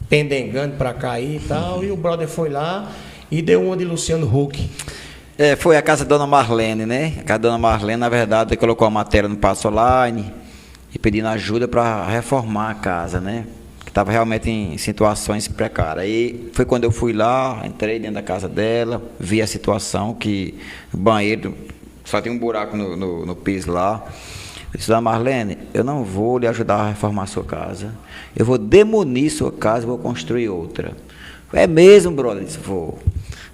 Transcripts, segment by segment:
pendengando para cair e tal, e o brother foi lá e deu uma de Luciano Huck. Foi a casa da Dona Marlene, né? A casa da Dona Marlene, na verdade, colocou a matéria no Passo Online e pedindo ajuda para reformar a casa, né? Que estava realmente em situações precárias. Aí foi quando eu fui lá, entrei dentro da casa dela, vi a situação que o banheiro só tem um buraco no piso lá. Eu disse: Dona Marlene, eu não vou lhe ajudar a reformar a sua casa. Eu vou demolir sua casa e vou construir outra. É mesmo, brother? Eu disse: vou.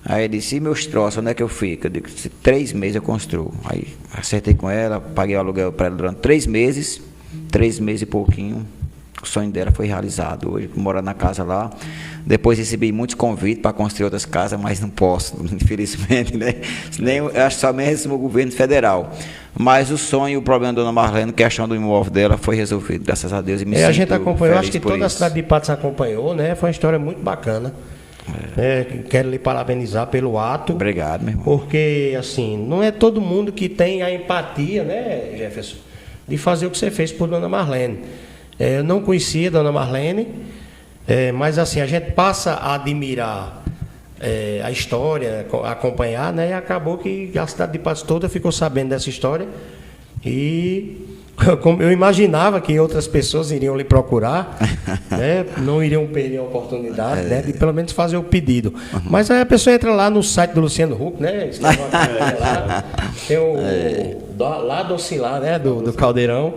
Aí ele disse: e meus troços, onde é que eu fico? Eu disse: 3 meses eu construo. Aí acertei com ela, paguei o aluguel para ela durante 3 meses, 3 meses e pouquinho. O sonho dela foi realizado. Hoje, morar na casa lá. Depois recebi muitos convites para construir outras casas, mas não posso, infelizmente, né? Nem, eu acho que só mesmo o governo federal. Mas o sonho e o problema da Dona Marlene, questão do imóvel dela, foi resolvido, graças a Deus. E a gente acompanhou, acho que toda a cidade de Patos acompanhou, né? Foi uma história muito bacana. Quero lhe parabenizar pelo ato. Obrigado, meu irmão. Porque, assim, não é todo mundo que tem a empatia, né, Jefferson, de fazer o que você fez por Dona Marlene. Eu não conhecia a Dona Marlene, mas, assim, a gente passa a admirar a história, acompanhar, né? E acabou que a cidade de Patos toda ficou sabendo dessa história. E como eu imaginava que outras pessoas iriam lhe procurar, né? Não iriam perder a oportunidade, né? De pelo menos fazer o pedido. Mas aí a pessoa entra lá no site do Luciano Huck, né? Lá, tem o lado oscilar, né? Do Caldeirão,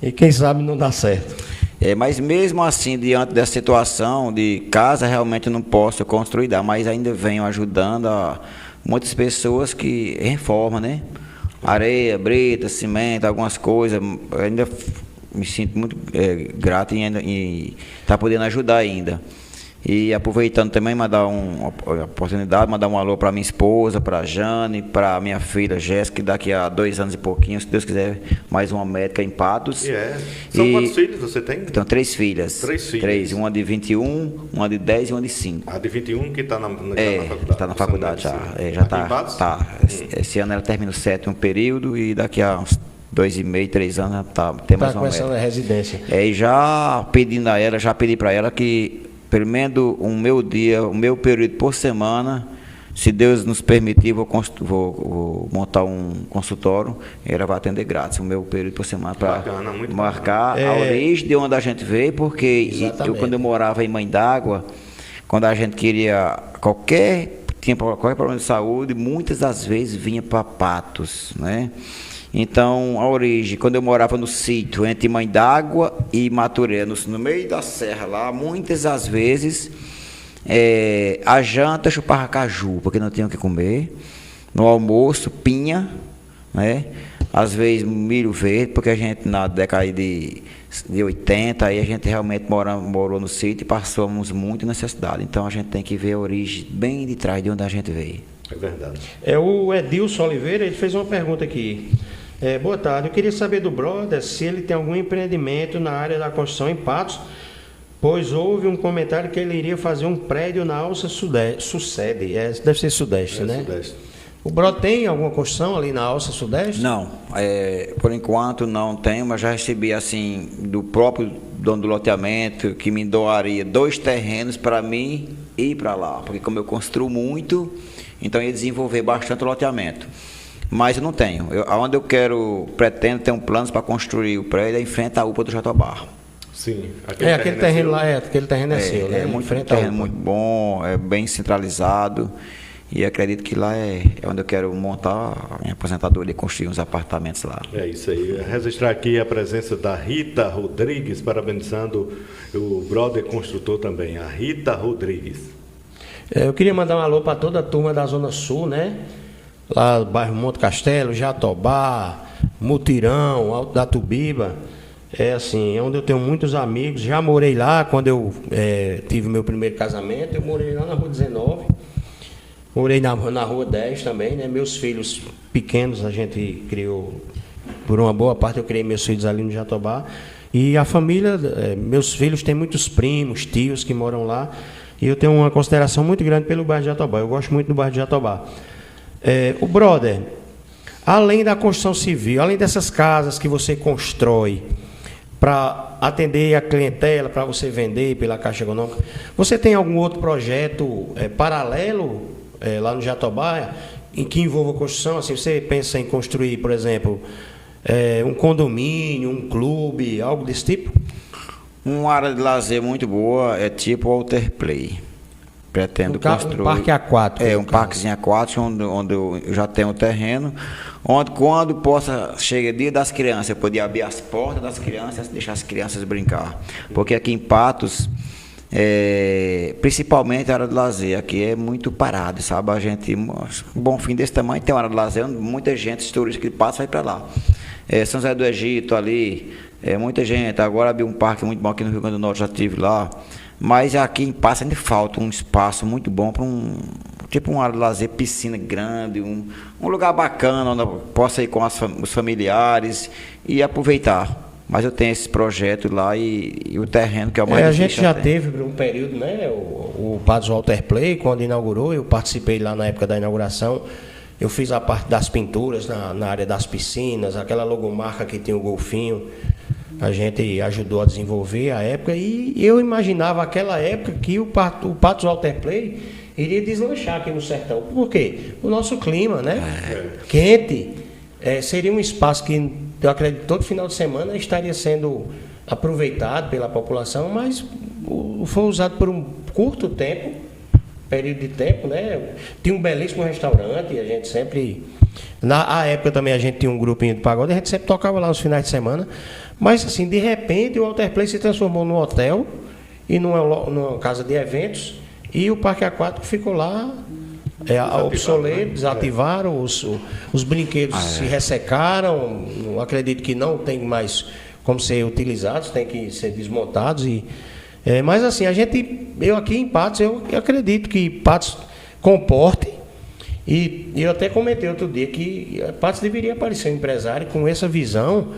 e quem sabe não dá certo. Mas mesmo assim, diante dessa situação de casa, realmente eu não posso construir, mas ainda venho ajudando muitas pessoas que reformam, né? Areia, brita, cimento, algumas coisas. Eu ainda me sinto muito grato em estar podendo ajudar ainda. E aproveitando também, mandar uma oportunidade, mandar um alô para minha esposa, para a Jane, para minha filha Jéssica, que daqui a 2 anos e pouquinho, se Deus quiser, mais uma médica em Patos. São quantos filhos você tem? Então, 3 filhas. 3 filhas. 3, uma de 21, uma de 10 e uma de 5. A de 21 que está na faculdade. Está na faculdade já. Já está. Tá. Esse ano ela termina o 7º período e daqui a uns 2,5, 3 anos tem mais uma médica. Está começando a residência. E já pedi para ela que pelo menos o meu período por semana, se Deus nos permitir, vou montar um consultório, ela vai atender grátis o meu período por semana para marcar a origem de onde a gente veio, porque quando eu morava em Mãe d'Água, quando a gente tinha qualquer problema de saúde, muitas das vezes vinha para Patos, né? Então, a origem, quando eu morava no sítio, entre Mãe d'Água e Maturé, no meio da serra lá, muitas das vezes, a janta eu chupava caju, porque não tinha o que comer. No almoço, pinha, né? Às vezes milho verde, porque a gente, na década de 80, aí a gente realmente morou no sítio e passamos muito necessidade. Então, a gente tem que ver a origem bem de trás de onde a gente veio. É verdade. O Edilson Oliveira, ele fez uma pergunta aqui. Boa tarde, eu queria saber do brother se ele tem algum empreendimento na área da construção em Patos, pois houve um comentário que ele iria fazer um prédio na Alça Sucede, deve ser Sudeste, né? Sudeste. O brother tem alguma construção ali na Alça Sudeste? Não, por enquanto não tenho, mas já recebi assim do próprio dono do loteamento que me doaria 2 terrenos para mim ir para lá, porque como eu construo muito, então eu ia desenvolver bastante o loteamento. Mas eu não tenho. Onde eu pretendo ter um plano para construir o prédio é em frente à UPA do Jatobá. Sim. Aquele terreno lá aquele terreno é seu, né? Muito bom, é bem centralizado. E acredito que lá é onde eu quero montar a minha aposentadoria e construir uns apartamentos lá. É isso aí. Registrar aqui a presença da Rita Rodrigues, parabenizando o brother construtor também, a Rita Rodrigues. Eu queria mandar um alô para toda a turma da Zona Sul, né? Lá do bairro Monte Castelo, Jatobá, Mutirão, Alto da Tubiba. É onde eu tenho muitos amigos. Já morei lá quando eu tive meu primeiro casamento. Eu morei lá na Rua 19. Morei na Rua 10 também, né? Meus filhos pequenos a gente criou, por uma boa parte eu criei meus filhos ali no Jatobá. E a família, meus filhos têm muitos primos, tios que moram lá. E eu tenho uma consideração muito grande pelo bairro de Jatobá. Eu gosto muito do bairro de Jatobá. O brother, além da construção civil, além dessas casas que você constrói, para atender a clientela, para você vender pela Caixa Econômica. Você tem algum outro projeto paralelo lá no Jatobá, em que envolva construção? Assim, você pensa em construir, por exemplo, um condomínio, um clube, algo desse tipo? Uma área de lazer muito boa é tipo Walter Play. Pretendo construir. Um parque aquático. Um parquezinho aquático, onde eu já tenho o terreno, onde quando chega dia das crianças, eu podia abrir as portas das crianças, deixar as crianças brincar. Porque aqui em Patos, principalmente a área de lazer, aqui é muito parado, sabe? A gente, um bom fim desse tamanho, tem uma área de lazer, onde muita gente, os turistas que passam, vai para lá. São José do Egito ali, muita gente. Agora abriu um parque muito bom aqui no Rio Grande do Norte, já estive lá. Mas aqui em Patos ainda falta um espaço muito bom para tipo uma área de lazer, piscina grande, um lugar bacana, onde eu possa ir com os familiares e aproveitar. Mas eu tenho esse projeto lá e o terreno que é o mais difícil. A gente já teve por um período, né, o Patos Walter Play, quando inaugurou, eu participei lá na época da inauguração. Eu fiz a parte das pinturas na área das piscinas, aquela logomarca que tem o golfinho. A gente ajudou a desenvolver a época e eu imaginava aquela época que o Patos Walter Play iria deslanchar aqui no sertão. Por quê? O nosso clima, né? Quente. Seria um espaço que eu acredito todo final de semana estaria sendo aproveitado pela população, mas foi usado por um curto tempo, período de tempo, né? Tinha um belíssimo restaurante, a gente sempre... Na época também a gente tinha um grupinho de pagode, a gente sempre tocava lá nos finais de semana. Mas assim, de repente o Walter Play se transformou num hotel e numa casa de eventos, e o parque aquático ficou lá obsoleto, desativaram, os brinquedos se ressecaram, não acredito que não tem mais como ser utilizados, tem que ser desmontados. Mas assim, eu aqui em Patos, eu acredito que Patos comporte, e eu até comentei outro dia que Patos deveria aparecer um empresário com essa visão.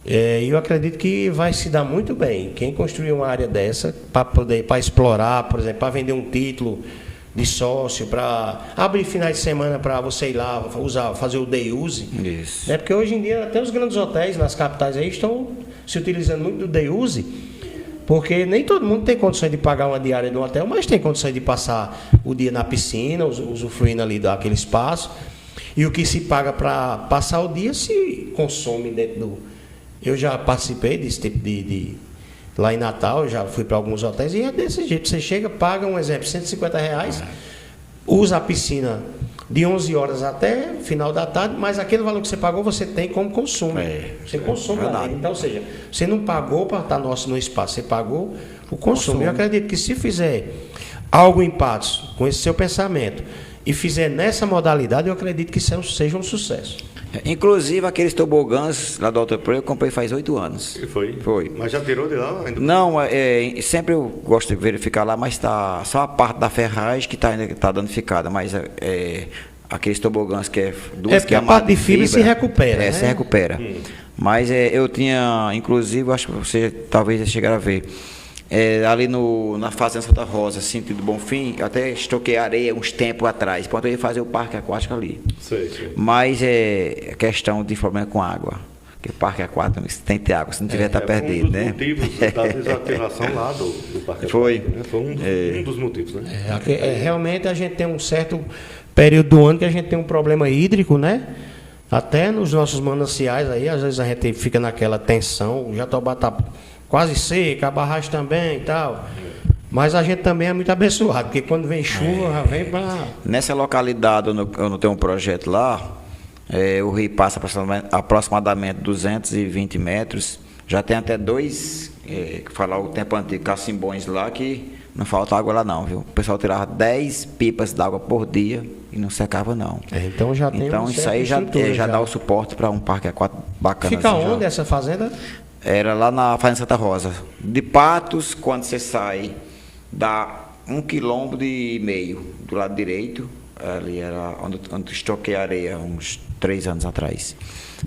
Eu acredito que vai se dar muito bem. Quem construir uma área dessa para explorar, por exemplo, para vender um título de sócio, para abrir finais de semana para você ir lá fazer o day use. Isso. Porque hoje em dia até os grandes hotéis nas capitais aí estão se utilizando muito do day use, porque nem todo mundo tem condições de pagar uma diária no hotel, mas tem condições de passar o dia na piscina, usufruindo ali daquele espaço. E o que se paga para passar o dia se consome dentro do... Eu já participei desse tipo lá em Natal, eu já fui para alguns hotéis e é desse jeito. Você chega, paga, um exemplo, R$150, usa a piscina de 11 horas até final da tarde, mas aquele valor que você pagou, você tem como consumo. Você consome lá dentro. Então, ou seja, você não pagou para estar no espaço, você pagou o consumo. Eu acredito que se fizer algo em Patos com esse seu pensamento e fizer nessa modalidade, eu acredito que seja um sucesso. Inclusive aqueles tobogãs lá do Walter Play eu comprei faz 8 anos. E foi? Foi. Mas já tirou de lá ainda? Não, sempre eu gosto de verificar lá, mas tá só a parte da ferragem que ainda está danificada, mas aqueles tobogãs que é duas porque a parte de fibra se recupera, né? Se recupera. Mas eu tinha, inclusive, acho que você talvez chegar a ver, ali na Fazenda Santa Rosa, sentido Bonfim, eu até estoquei areia uns tempos atrás, pronto, eu ia fazer o parque aquático ali. Sei. Mas é questão de problema com água. Porque o parque aquático tem que ter água, se não tiver, está perdido, né? Foi um dos motivos da desativação lá do parque Foi. aquático, né? Foi um dos motivos, né? Realmente a gente tem um certo período do ano que a gente tem um problema hídrico, né? Até nos nossos mananciais aí, às vezes a gente fica naquela tensão, o Jatobá está quase seca, a barragem também e tal. Mas a gente também é muito abençoado, porque quando vem chuva, já vem para... Nessa localidade, eu não tenho um projeto lá, o rio passa aproximadamente 220 metros, já tem até dois, falar o tempo antigo, cacimbões lá, que não falta água lá não, viu? O pessoal tirava 10 pipas d'água por dia e não secava não. Então já tem isso aí já dá o suporte para um parque aquático bacana. Fica assim, onde essa fazenda? Era lá na Fazenda Santa Rosa. De Patos, quando você sai, dá 1,5 km do lado direito. Ali era onde eu estoquei areia uns 3 anos atrás.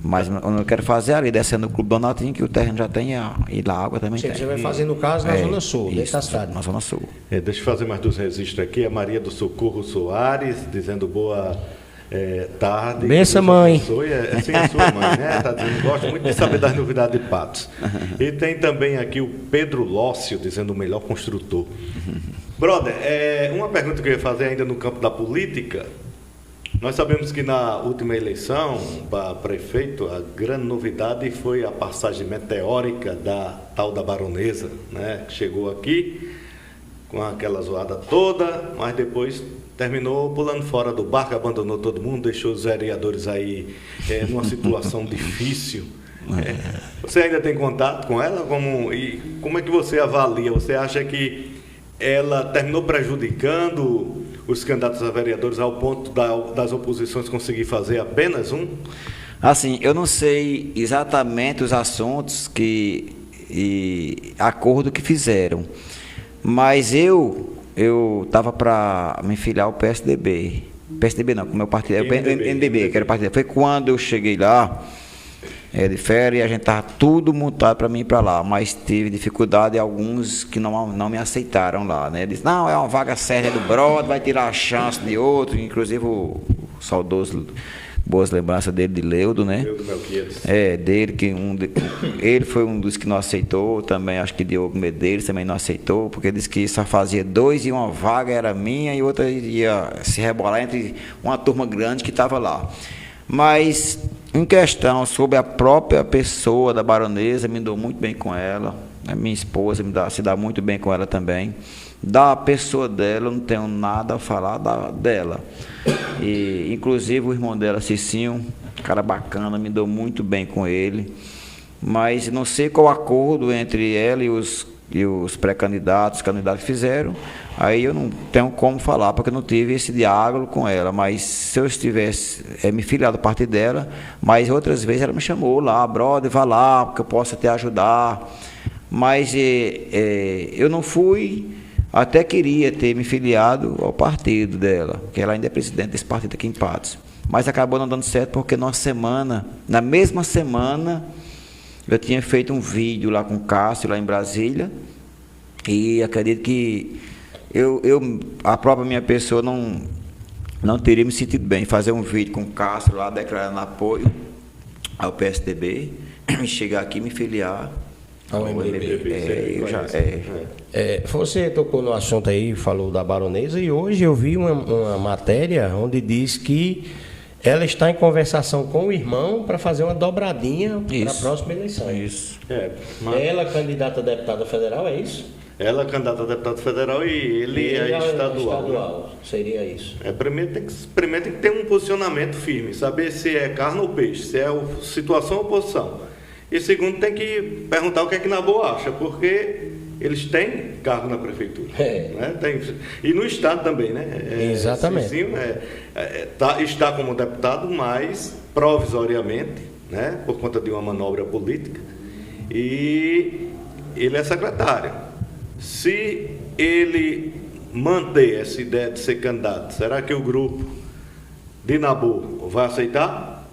Mas eu não quero fazer ali, descendo o Clube Donatinho, que o terreno já tem e lá a água também tem. Você vai fazer, no caso, na Zona Sul, dessa cidade. Na Zona Sul. Deixa eu fazer mais 2 registros aqui. A Maria do Socorro Soares, dizendo boa tarde. Benção, mãe. É sim, a sua mãe, né? Tá dizendo, gosto muito de saber das novidades de Patos. E tem também aqui o Pedro Lócio, dizendo o melhor construtor. Brother, uma pergunta que eu ia fazer ainda no campo da política. Nós sabemos que na última eleição para prefeito, a grande novidade foi a passagem meteórica da tal da Baronesa, né? Que chegou aqui com aquela zoada toda, mas depois terminou pulando fora do barco, abandonou todo mundo, deixou os vereadores aí numa situação difícil. Você ainda tem contato com ela? Como é que você avalia? Você acha que ela terminou prejudicando os candidatos a vereadores ao ponto das oposições conseguir fazer apenas um? Assim, eu não sei exatamente os assuntos e acordo que fizeram, mas eu estava para me filiar ao PSDB. PSDB não, com o meu partido é o MDB, que era o partido. Foi quando eu cheguei lá, de férias, e a gente estava tudo montado para mim ir para lá, mas tive dificuldade em alguns que não me aceitaram lá, né? Disse, não, é uma vaga certa do brother, vai tirar a chance de outro, inclusive o saudoso, boas lembranças dele, de Leudo, né? Leudo Melquiades. Dele, ele foi um dos que não aceitou, também acho que Diogo Medeiros também não aceitou, porque disse que só fazia 2 e uma vaga era minha e outra ia se rebolar entre uma turma grande que estava lá. Mas, em questão sobre a própria pessoa da Baronesa, me dou muito bem com ela. A minha esposa se dá muito bem com ela também. Da pessoa dela, eu não tenho nada a falar dela. E, inclusive, o irmão dela, Cicinho, cara bacana, me dou muito bem com ele. Mas não sei qual acordo entre ela e os pré-candidatos, os candidatos fizeram. Aí eu não tenho como falar, porque eu não tive esse diálogo com ela. Mas se eu estivesse me filiado a partir dela, mas outras vezes ela me chamou lá, brother, vá lá, porque eu posso até ajudar. Mas eu não fui, até queria ter me filiado ao partido dela, porque ela ainda é presidente desse partido aqui em Patos. Mas acabou não dando certo, porque na mesma semana, eu tinha feito um vídeo lá com o Cássio, lá em Brasília, e acredito que a própria minha pessoa não teria me sentido bem fazer um vídeo com o Cássio lá, declarando apoio ao PSDB, e chegar aqui e me filiar ao MDB. Você tocou no assunto aí, falou da Baronesa, e hoje eu vi uma matéria onde diz que ela está em conversação com o irmão para fazer uma dobradinha para a próxima eleição. Isso. Ela candidata a deputada federal, é isso? Ela é candidata a deputado federal e ele é estadual. Né? Seria isso. Primeiro tem que ter um posicionamento firme, saber se é carne ou peixe, se é situação ou oposição. E segundo, tem que perguntar o que é que Nabu acha, porque eles têm cargo na prefeitura. Né? E no estado também, né? Exatamente. Cicinho, está como deputado, mas provisoriamente, né? Por conta de uma manobra política. E ele é secretário. Se ele manter essa ideia de ser candidato, será que o grupo de Nabu vai aceitar?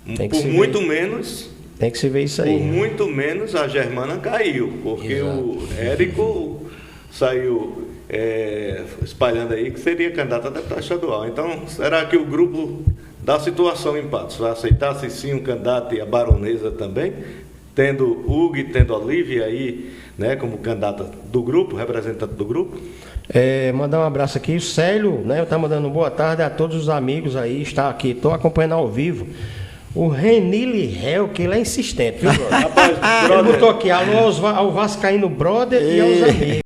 Por muito menos. Tem que se ver isso aí. Por muito menos a Germana caiu, porque exato. O Érico saiu espalhando aí que seria candidato a deputado estadual. Então, será que o grupo da situação em Patos vai aceitar se sim um candidato e a Baronesa também? Tendo Hugo e tendo Olívia aí, né, como candidata do grupo, representante do grupo. Mandar um abraço aqui, o Célio, né, está mandando boa tarde a todos os amigos aí, está aqui, estou acompanhando ao vivo. O Renili Hel, que ele é insistente, viu, brother? Rapaz, ele botou aqui, alô ao Vascaíno Brother e aos amigos.